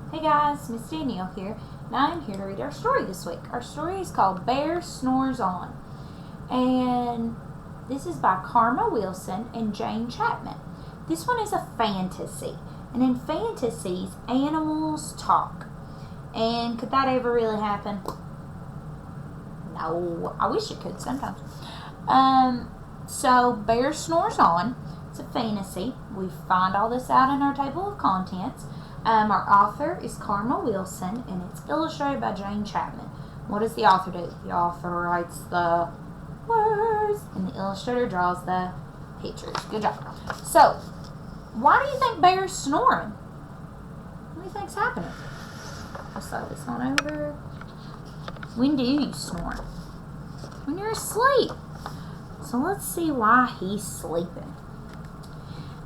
Hey guys, Miss Danielle here, and I am here to read our story this week. Our story is called Bear Snores On, and this is by Karma Wilson and Jane Chapman. This one is a fantasy, and in fantasies, animals talk. And could that ever really happen? No, I wish it could sometimes. So Bear Snores On. It's a fantasy. We find all this out in our table of contents. Our author is Karma Wilson, and it's illustrated by Jane Chapman. What does the author do? The author writes the words, and the illustrator draws the pictures. Good job. So, why do you think Bear's snoring? What do you think's happening? I'll slide this on over. When do you snore? When you're asleep. So let's see why he's sleeping.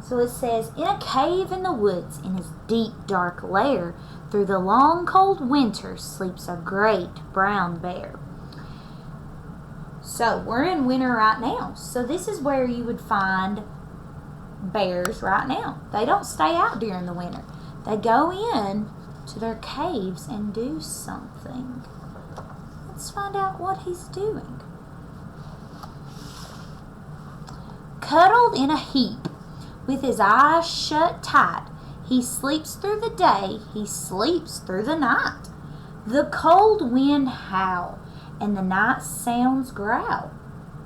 So it says, in a cave in the woods, in his deep, dark lair, through the long, cold winter, sleeps a great brown bear. So we're in winter right now. So this is where you would find bears right now. They don't stay out during the winter. They go in to their caves and do something. Let's find out what he's doing. Cuddled in a heap, with his eyes shut tight, he sleeps through the day, he sleeps through the night. The cold wind howl, and the night sounds growl,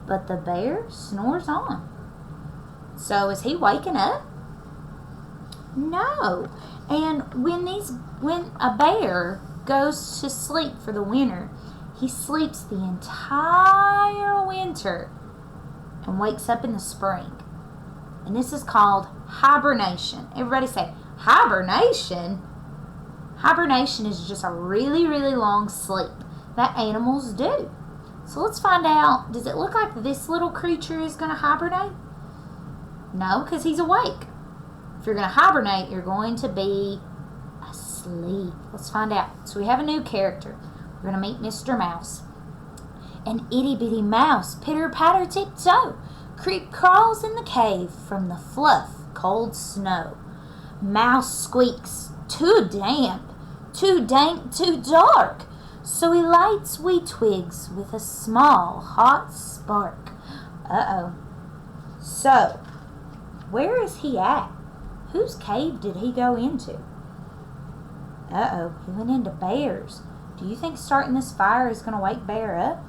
but the bear snores on. So is he waking up? No. And when a bear goes to sleep for the winter, he sleeps the entire winter and wakes up in the spring. And this is called hibernation. Everybody say, hibernation? Hibernation is just a really, really long sleep that animals do. So let's find out, does it look like this little creature is going to hibernate? No, because he's awake. If you're going to hibernate, you're going to be asleep. Let's find out. So we have a new character. We're going to meet Mr. Mouse. An itty-bitty mouse, pitter-patter, tip-toe, creep crawls in the cave from the fluff, cold snow. Mouse squeaks, too damp, too dank, too dark. So he lights wee twigs with a small, hot spark. Uh-oh. So, where is he at? Whose cave did he go into? Uh-oh, he went into Bear's. Do you think starting this fire is going to wake Bear up?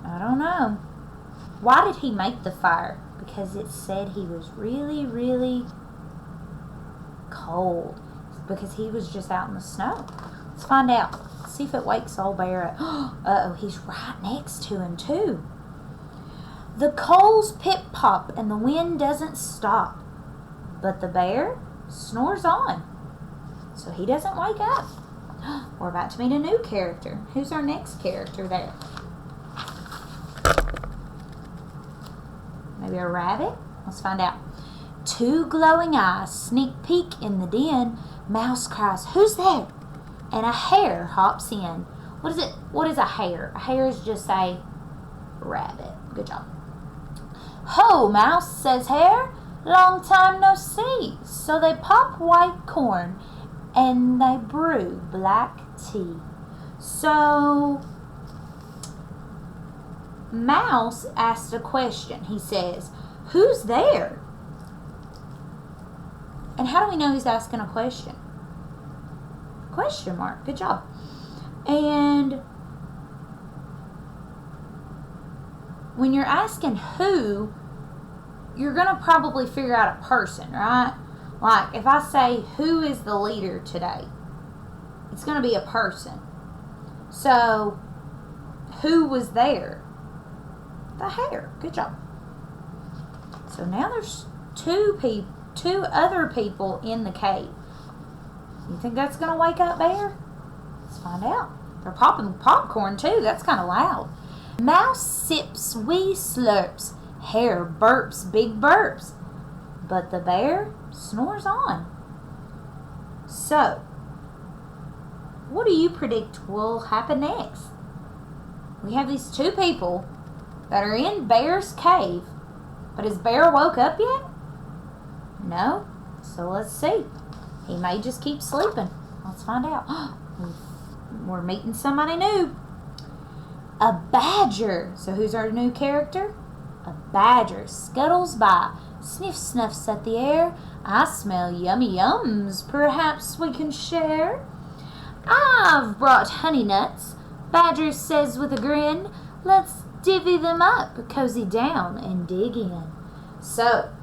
I don't know. Why did he make the fire? Because it said he was really, really cold. Because he was just out in the snow. Let's find out. Let's see if it wakes old Bear up. Uh-oh, he's right next to him too. The coals pip-pop and the wind doesn't stop. But the bear snores on. So he doesn't wake up. We're about to meet a new character. Who's our next character there? Maybe a rabbit? Let's find out. Two glowing eyes sneak peek in the den. Mouse cries, "Who's there?" And a hare hops in. What is it? What is a hare? A hare is just a rabbit. Good job. "Ho, Mouse," says Hare. "Long time no see." So they pop white corn and they brew black tea. So Mouse asked a question. He says, "Who's there?" And how do we know he's asking a question? Question mark. Good job. And when you're asking who, you're going to probably figure out a person, right? Like if I say, who is the leader today? It's going to be a person. So who was there? The hare. Good job. So now there's two other people in the cave. You think that's going to wake up Bear? Let's find out. They're popping popcorn too. That's kind of loud. Mouse sips wee slurps. Hare burps big burps. But the bear snores on. So, what do you predict will happen next? We have these two people that are in Bear's cave. But has Bear woke up yet? No. So let's see. He may just keep sleeping. Let's find out. We're meeting somebody new. A badger. So who's our new character? A badger scuttles by, sniff snuffs at the air. I smell yummy yums. Perhaps we can share. I've brought honey nuts, Badger says with a grin. Let's divvy them up, cozy down, and dig in. So,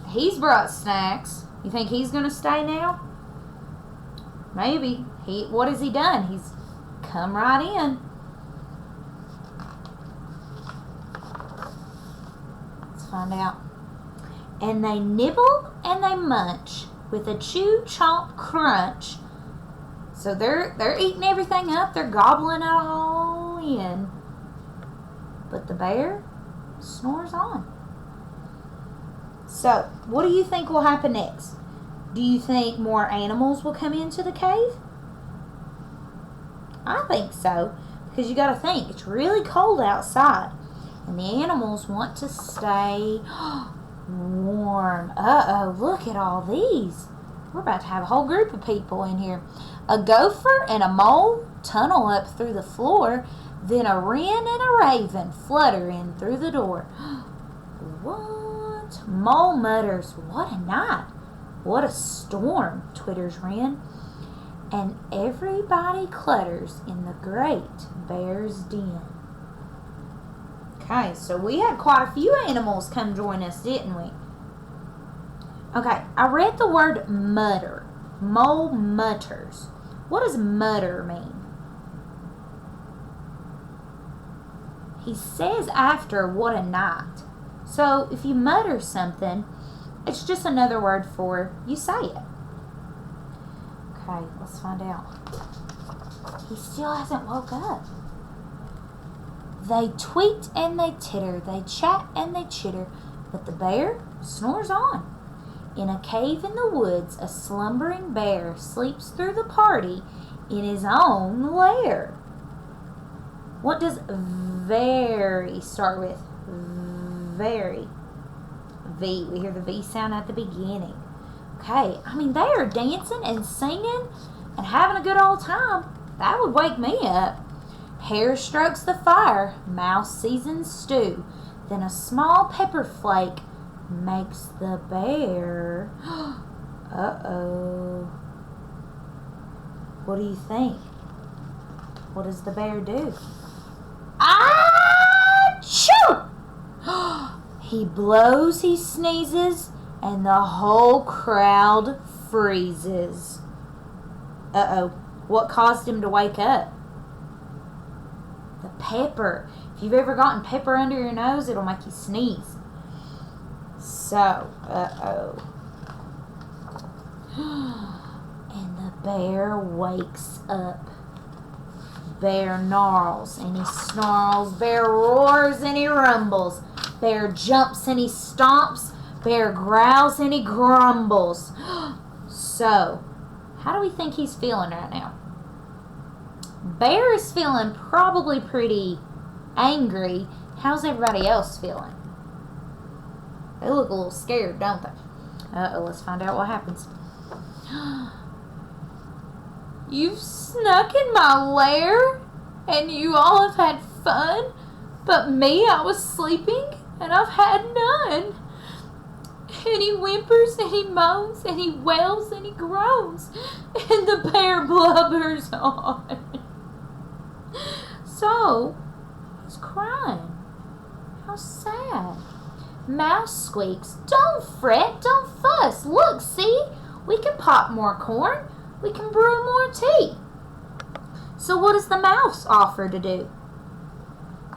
he's brought snacks. You think he's going to stay now? Maybe. What has he done? He's come right in. Let's find out. And they nibble and they munch with a chew, chomp, crunch. So they're eating everything up. They're gobbling it all in. But the bear snores on. So, what do you think will happen next? Do you think more animals will come into the cave? I think so. Because you got to think, it's really cold outside. And the animals want to stay warm. Uh-oh, look at all these. We're about to have a whole group of people in here. A gopher and a mole tunnel up through the floor. Then a wren and a raven flutter in through the door. What? Mole mutters, what a night. What a storm, twitters wren. And everybody clutters in the great bear's den. Okay, so we had quite a few animals come join us, didn't we? Okay, I read the word mutter. Mole mutters. What does mutter mean? He says after, what a night. So if you mutter something, it's just another word for you say it. Okay, let's find out. He still hasn't woke up. They tweet and they titter, they chat and they chitter, but the bear snores on. In a cave in the woods, a slumbering bear sleeps through the party in his own lair. What does very start with? Very. V. We hear the V sound at the beginning. Okay, I mean, they are dancing and singing and having a good old time. That would wake me up. Hare strokes the fire, mouse seasons stew. Then a small pepper flake makes the bear. Uh-oh. What do you think? What does the bear do? Achoo! He blows, he sneezes, and the whole crowd freezes. Uh-oh. What caused him to wake up? The pepper. If you've ever gotten pepper under your nose, it'll make you sneeze. So, uh-oh. And the bear wakes up. Bear gnarls and he snarls. Bear roars and he rumbles. Bear jumps and he stomps. Bear growls and he grumbles. So, how do we think he's feeling right now? Bear is feeling probably pretty angry. How's everybody else feeling? They look a little scared, don't they? Uh-oh, let's find out what happens. You've snuck in my lair, and you all have had fun, but me, I was sleeping, and I've had none. And he whimpers, and he moans, and he wails, and he groans, and the bear blubbers on. So, he's crying. How sad. Mouse squeaks, don't fret, don't fuss. Look, see, we can pop more corn. We can brew more tea. So what does the mouse offer to do?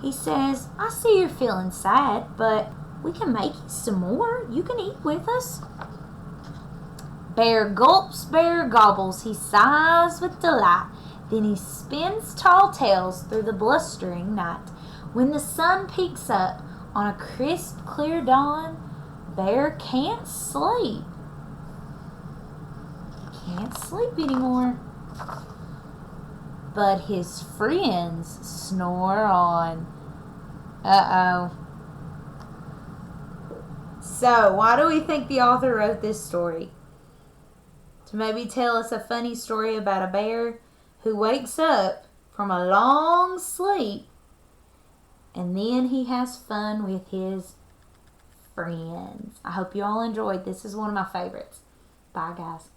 He says, I see you're feeling sad, but we can make you some more. You can eat with us. Bear gulps, bear gobbles. He sighs with delight. Then he spins tall tales through the blustering night. When the sun peeks up on a crisp, clear dawn, Bear can't sleep. Can't sleep anymore. But his friends snore on. Uh-oh. So, why do we think the author wrote this story? to maybe tell us a funny story about a bear who wakes up from a long sleep and then he has fun with his friends. I hope you all enjoyed. This is one of my favorites. Bye, guys.